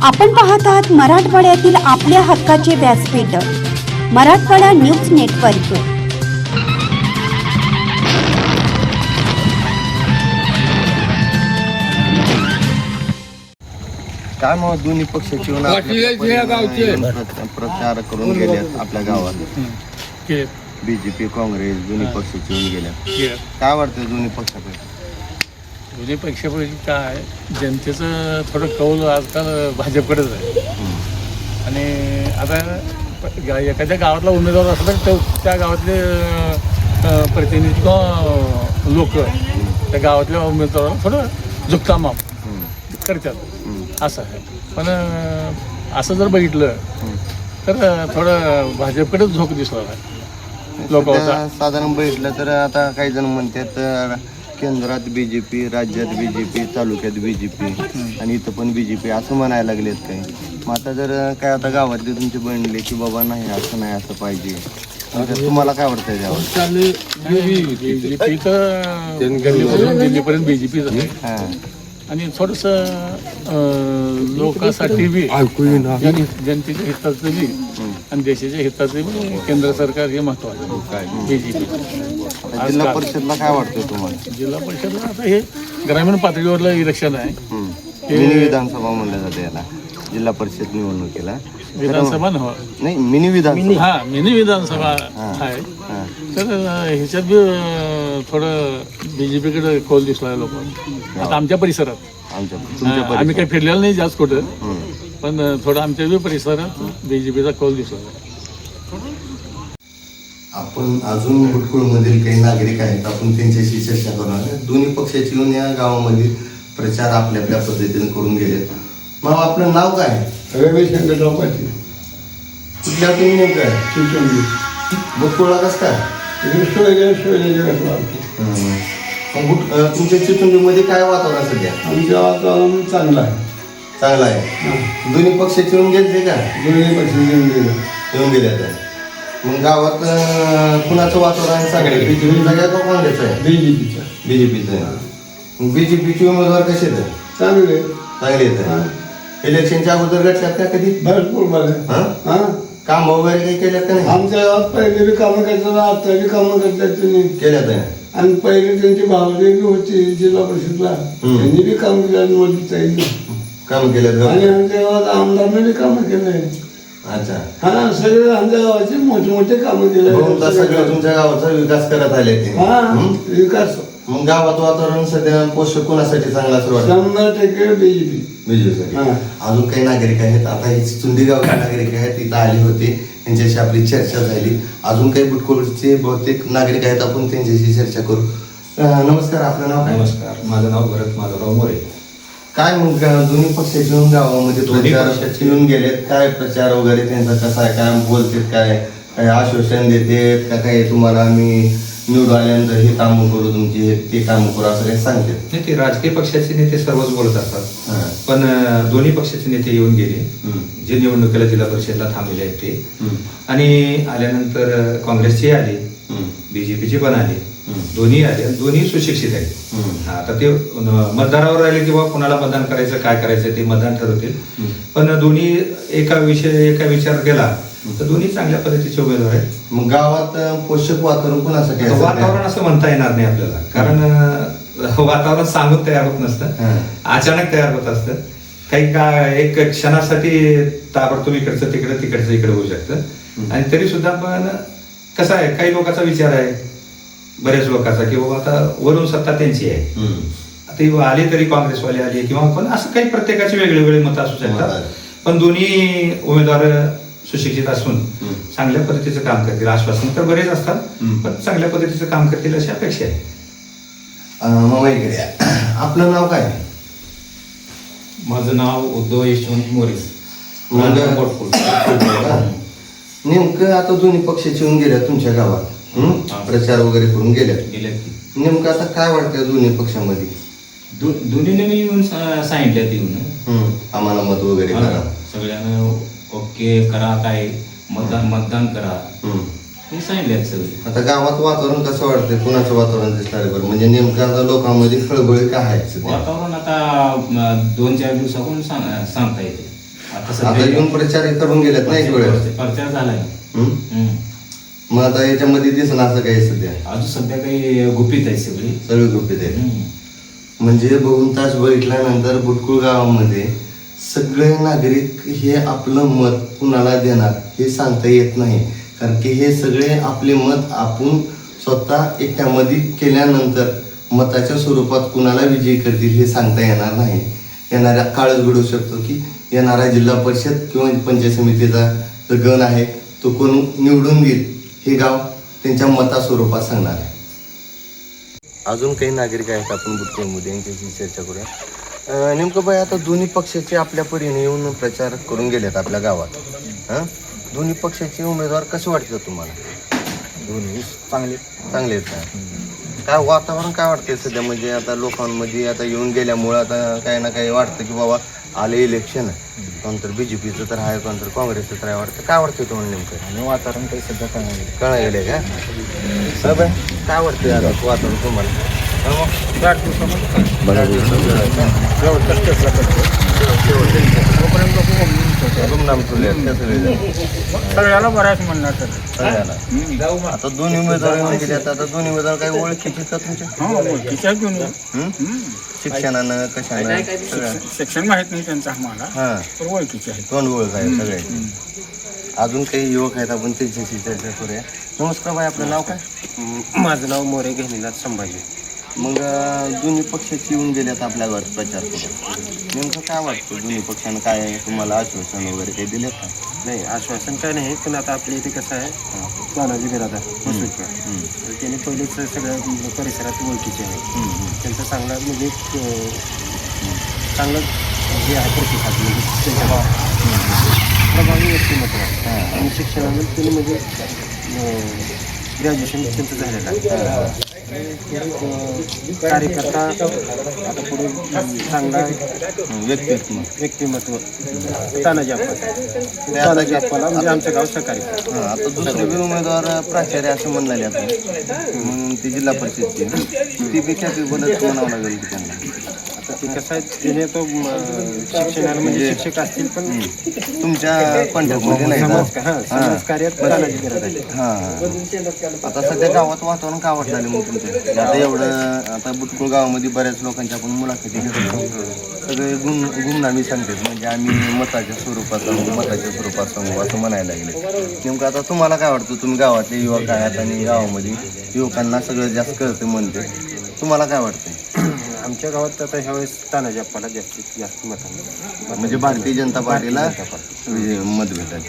आपण पाहत आहात मराठवाड्यातील आपल्या हक्काचे व्यासपीठ मराठवाडा न्यूज नेटवर्क. काय मग दोन्ही पक्षाची प्रचार करून गेले आपल्या गावात. बीजेपी काँग्रेस दोन्ही पक्षाची येऊन गेल्या. काय वाटतं दोन्ही पक्षाकडे? दोन्ही पक्षापैकी काय जनतेचं थोडं कौल आजकाल भाजपकडेच आहे. आणि आता एखाद्या गावातला उमेदवार असला तर त्या गावातले प्रतिनिधी किंवा लोक त्या गावातल्या उमेदवाराला थोडं झुकता माप करतात असं आहे. पण असं जर बघितलं तर थोडं भाजपकडेच झोक दिसला आहे लोकांचा. साधारण बघितलं तर आता काही जण म्हणतात केंद्रात बीजेपी, राज्यात बीजेपी, तालुक्यात बीजेपी आणि इथं पण बीजेपी असं म्हणायला लागलेत काही. मग आता जर काय आता गावातले तुमचे बनले की बाबा नाही असं नाही असं पाहिजे, तुम्हाला काय वाटतंय त्यावर? बीजेपी तर दिल्लीपर्यंत बीजेपीच आहे. हां. आणि थोडंसं लोकांसाठी बी जनतेच्या हिताचं बी आणि देशाच्या हिताचं बी केंद्र सरकार हे महत्वाचं आहे बीजेपी. जिल्हा परिषदला काय वाटतं तुम्हाला? जिल्हा परिषदला आता हे ग्रामीण पातळीवरलं इलेक्शन आहे. मिनी विधानसभा म्हणलं जातं याला, जिल्हा परिषद निवडणुकीला. विधानसभा नाही, मिनी विधानसभा. हा मिनी विधानसभा आहे. तर ह्याच्यात बी थोडं बीजेपीकडे कौल दिसला आहे लोकांना. आता आमच्या परिसरात आम्ही काही फिरलेलं नाही जास्त कुठं, पण थोडं आमच्या बी परिसरात बीजेपीचा कौल दिसला आहे. आपण अजून बुटकुळमधील काही नागरिक आहेत, आपण त्यांच्याशी चर्चा करणार. दोन्ही पक्षाची येऊन या गावामध्ये प्रचार आपल्या आपल्या पद्धतीने करून गेले. मग आपलं नाव काय? रमेश शंकरराव पाटील. कुठल्या तुम्ही नेमकं आहे? चिचोंडी. बुटकुळला कसं काय? तुमच्या चिचोंडीमध्ये काय वातावरण सध्या? आमच्या वातावरण चांगलं आहे. चांगलं आहे. दोन्ही पक्षाचे येऊन गेले का? दोन्ही पक्ष येऊन गेले तर मग गावात कुणाचं वातावरण चांगलं आहे? बीजेपीचं का काँग्रेसचं आहे? बीजेपीचा. बीजेपीचं आहे. बीजेपीचे उमेदवार कसे आहेत? चांगले चांगले आहेत. इलेक्शनच्या अगोदर गटल्यात का कधी? भरपूर बरं. हां, काम वगैरे काही केल्यात का नाही? आमच्या गावात पहिले बी कामं करतात, आता बी कामं करतात त्यांनी केल्यात आहे. आणि पहिले त्यांची भावने बी होती जिल्हा परिषदला, त्यांनी बी काम केलं मोदीताईंनी काम केल्यात आणि आमच्या गावात आमदारने बी कामं केलंय. अच्छा. हा, सगळे आमच्या गावाचे मोठे मोठे कामं केले. सगळं तुमच्या गावाचा विकास करत आले ते. हा, विकास. मग गावात वातावरण सध्या पोषक कोणासाठी चांगला असं वाटतं? 100% बीजेपी. बीजेपी. अजून काही नागरिक आहेत, आता ही चुंडी गावचे नागरिक आहेत, तिथं आले होते, त्यांच्याशी आपली चर्चा झाली. अजून काही बुटकुळचे बहुतेक नागरिक आहेत, आपण त्यांच्याशी चर्चा करू. नमस्कार, आपलं नाव काय? नमस्कार, माझं नाव भरत माधवराव मोरे. काय मग दोन्ही पक्षाचे येऊन गावामध्ये प्रचार येऊन गेलेत, काय प्रचार वगैरे त्यांचा कसा आहे, काय बोलतात, काय आश्वासन देतात का, काय तुम्हाला आम्ही निवडून आल्यानंतर हे काम करू, तुमचे ते काम करू असं काही सांगतात? नाही, ते राजकीय पक्षाचे नेते सर्वच बोलत असतात, पण दोन्ही पक्षाचे नेते येऊन गेले, जे निवडणुकीला जिल्हा परिषदला थांबलेले आहेत ते. आणि आल्यानंतर काँग्रेसचे आले, बीजेपीचे पण आले, दोन्ही आले, दोन्ही सुशिक्षित आहेत. आता ते मतदारावर राहिले की बाबा कुणाला मतदान करायचं, काय करायचं ते मतदान ठरवतील. पण दोन्ही एका विचार केला तर दोन्ही चांगल्या पद्धतीचे उमेदवार आहेत. मग गावात पोषक वातावरण कोणासाठी? वातावरण असं म्हणता येणार नाही आपल्याला, कारण वातावरण सांगून तयार होत नसतं, अचानक तयार होत असतं. काही एक क्षणासाठी ताबडतोब इकडचं तिकडचं इकडे होऊ शकतं. आणि तरी सुद्धा पण कसं आहे, काही लोकांचा विचार आहे, बऱ्याच लोकांचा, की बाबा आता वरून सत्ता त्यांची आहे, आता आले तरी काँग्रेसवाले आले किंवा पण असं काही प्रत्येकाचे वेगळे मतं असू शकतात. पण दोन्ही उमेदवार सुशिक्षित असून चांगल्या पद्धतीचं काम करतील. आश्वासन तर बरेच असतात, पण चांगल्या पद्धतीचं काम करतील अशी अपेक्षा आहे. आपलं नाव काय? माझं नाव उद्धव यशवंत मोरे. नेमकं आता दोन्ही पक्षाचे येऊन गेल्या तुमच्या गावात, प्रचार वगैरे करून गेल्या. नेमकं आता काय वाटतं दोन्ही पक्षामध्ये? दोन्हीने मी येऊन सांगितलं येऊन आम्हाला मत वगैरे करा, सगळ्यांना ओके करा, काय मतदान करा हे सांगितलं सगळं. आता गावात वातावरण कसं वाटतंय, कुणाचं वातावरण दिसणार बरं? म्हणजे नेमकं आता लोकांमध्ये खळबळी काय आहे? वातावरण आता 2-4 दिवसापासून सांगता येते. आता येऊन प्रचार करून गेलेत ना एक वेळेस. प्रचार झालाय. मग आता याच्यामध्ये दिसणं असं काही सध्या अजून सध्या काही गुपित आहे सगळे गुपित आहे. म्हणजे बहुतांश बघितल्यानंतर बुटकुळ गावामध्ये सगळे नागरिक हे आपलं मत कुणाला देणार हे सांगता येत नाही. कारण की हे सगळे आपले मत आपण स्वतः एकट्यामध्ये केल्यानंतर मताच्या स्वरूपात कुणाला विजयी करतील हे सांगता येणार नाही. येणाऱ्या काळच घडू शकतो की येणारा जिल्हा परिषद किंवा पंचायत समितीचा जो गण आहे तो कोण निवडून देईल हे गाव त्यांच्या मता स्वरूपात सांगणार आहे. अजून काही नागरिक आहेत आपण बुटकुळमध्ये यांच्याशी चर्चा करूया. नेमकं बाई आता दोन्ही पक्षाचे आपल्या परीने येऊन प्रचार करून गेलेत आपल्या गावात. दोन्ही पक्षाचे उमेदवार कसे वाटतात तुम्हाला? दोन्ही चांगले आहेत का? काय वातावरण काय वाटतंय सध्या? म्हणजे आता लोकांमध्ये आता येऊन गेल्यामुळं आता काही ना काही वाटतं की बाबा आले इलेक्शन, कोणतर बीजेपीचं तर आहे, कोणतर काँग्रेसचं तर आहे. वाटतं काय वाटतंय तुम्हाला नेमकं? आणि वातावरण काही सध्या कळा गेले का? काय वाटतंय आता वातावरण तुम्हाला? सगळ्याला बऱ्याच म्हणणार तर सगळ्याला. आता दोन्ही उमेदवार येऊन गेले. आता दोन्ही उमेदवार काही ओळखीचे का तुमच्या? शिक्षणानं कशानं शिक्षण माहित नाही त्यांचं आम्हाला, तर ओळखीचे आहेत. तोंड ओळख आहे सगळे. अजून काही युवक आहेत आपण त्यांच्याशी चर्चा करूया. नमस्कार बाई, आपलं नाव काय? माझं नाव मोरे घेणीनाथ संभाजी. मग दोन्ही पक्षाचे येऊन गेल्यात आपल्या गावात प्रचार करून. नेमकं काय वाटतं दोन्ही पक्षानं काय तुम्हाला आश्वासन वगैरे काही दिलेत का? नाही, आश्वासन काय नाही, पण आता आपल्या इथे कसं आहे, तानाजी बिरादार तर त्यांनी पहिलेच सगळ्या परिसरात ओळखीचे आहे. त्यांचं चांगला म्हणजे चांगलं जे आहे प्रतिसाद, म्हणजे त्यांच्या प्रभावी व्यक्तिमत्व आहे. आणि शिक्षणामध्ये त्यांनी म्हणजे ग्रॅज्युएशन त्यांचं झालेलं आहे. कार्यकर्ता आता पुढे चांगला व्यक्तिमत्व तानाजी अप्पाला म्हणजे आमचं गाव सहकारी. आता दुसरे बी उमेदवार प्राचार्य असं म्हणलेले आता म्हणून ती जिल्हा परिषदची ती बी कॅपेबलच म्हणावं लागेल की त्यांना. आता ते कसं आहे, तिने तो शिक्षणाला म्हणजे शिक्षक असतील, पण तुमच्या कॉन्टॅक्टमध्ये नाही ना? समाज कार्यात तानाजी करत आहे. आता सध्या गावात वातावरण काय वाटलं मग तुमचं? आता एवढं आता बुटकुळ गावामध्ये बऱ्याच लोकांच्या आपण मुलाखती घेतो, सगळे गुमनामी सांगतात. म्हणजे आम्ही मताच्या स्वरूपात सांगू असं म्हणायला लागले. नेमकं आता तुम्हाला काय वाटतं? तुम्ही गावातले युवक आहात आणि गावामध्ये युवकांना सगळं जास्त कळतं म्हणते. तुम्हाला काय वाटतं? आमच्या गावात आता ह्यावेळेस तानाजी अप्पाला जास्तीत जास्त मतांना म्हणजे भारतीय जनता पार्टीला मत भेटेल.